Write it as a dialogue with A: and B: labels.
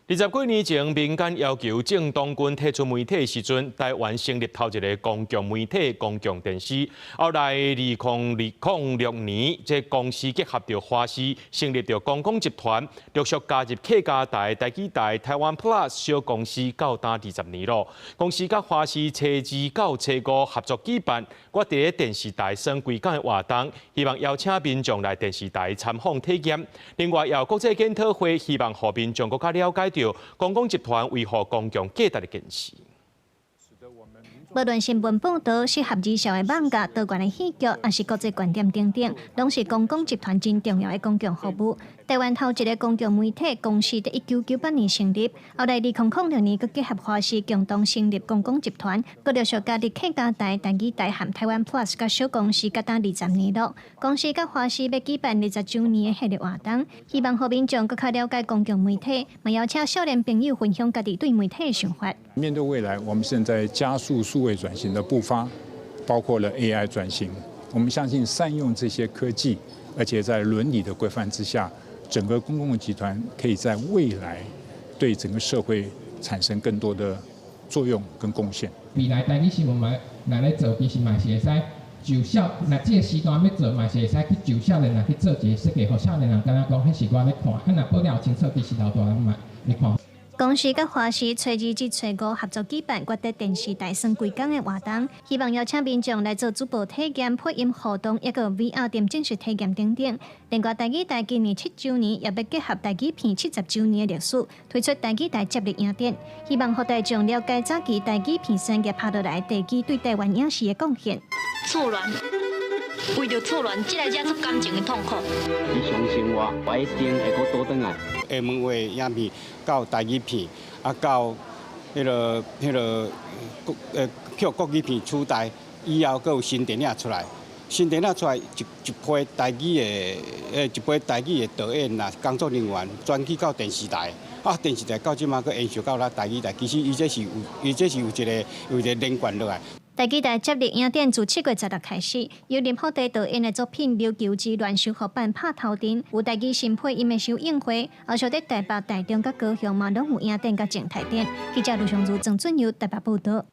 A: 20幾年前，民間要求正當軍退出媒體時陣，台灣成立頭一個公共媒體公共電視。後來2006年，這公司結合着華視，成立着公共集團，陸續加入客家台、台語台、台灣 Plus 小公司，到達20年咯。公司甲華視初2到初5合作舉辦，我佇咧電視台算規工的活動，希望邀請民眾來電視台參訪體驗。另外，也有國際檢討會，希望讓民眾更加了解公共集團維護公共價值的件事。
B: 無論新聞報道、適合兒少的網架、多元的戲劇，還是國際觀點等等，攏是公共集團真重要的公共服務。台灣頭一個公共媒體公司在1998年成立，後來2006年，佮結合華視共同成立公共集團，佮陸續加入客家台、台語台和台灣 Plus 甲小公司，甲達20年咯。公司甲華視要舉辦20周年的系列活動，希望讓民眾更加了解公共媒體，嘛邀請少年朋友分享家己對媒體的想法。
C: 面對未來，我們現在加速數位轉型的步伐，包括了 AI 轉型。我們相信善用這些科技，而且在倫理的規範之下，整個公共集團可以在未來對整個社會產生更多的作用跟貢獻。
D: 未來台語新聞嘛，來咧做，其實嘛是會使就少，那這個時段要做嘛是會使去就少年人去做一個設計，讓少年人敢若講，迄是我咧看，啊若報了清楚，其實老大人嘛咧看。
B: 公司甲華視初2至初5合作舉辦，我佇電視台算規工的活動，希望邀請民眾來做主播體驗、配音互動，一個 VR 點正式體驗等等。另外，台語台今年7周年，也要結合台語片70周年的歷史，推出台語台接力影展，希望讓大眾了解早期台語片產業拍落來地基對台灣影視的貢獻。
E: 厝亂，為着厝亂，這來惹出感情的痛苦。
F: 你相信我一定會擱倒轉來。厦門話影片到台語片，啊到叫國語片取代，以後擱有新電影出來。新電影出來一批台語的一批台語的導演啦、工作人員轉去到電視台，啊電視台到即馬擱延續到咱台語台，其實伊這是有一個連貫落來。
B: 台語台接力影展自7月16開始，由林福地導演的作品《琉球之亂》首合辦拍頭陣，有台語新配音的首映會，後續在台北、台中、甲高雄嘛攏有影展甲靜態展。記者盧尚如、鄭俊佑台北報道。